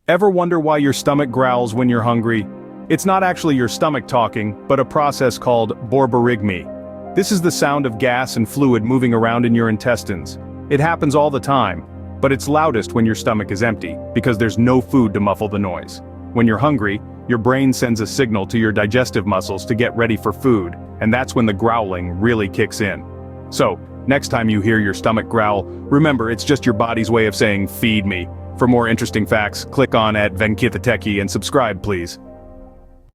Ever wonder why your stomach growls when you're hungry? It's not actually your stomach talking, but a process called borborygmi. This is the sound of gas and fluid moving around in your intestines. It happens all the time, but it's loudest when your stomach is empty, because there's no food to muffle the noise. When you're hungry, your brain sends a signal to your digestive muscles to get ready for food, and that's when the growling really kicks in. So, next time you hear your stomach growl, remember it's just your body's way of saying, "Feed me." For more interesting facts, click on @Venki The Techie and subscribe, please.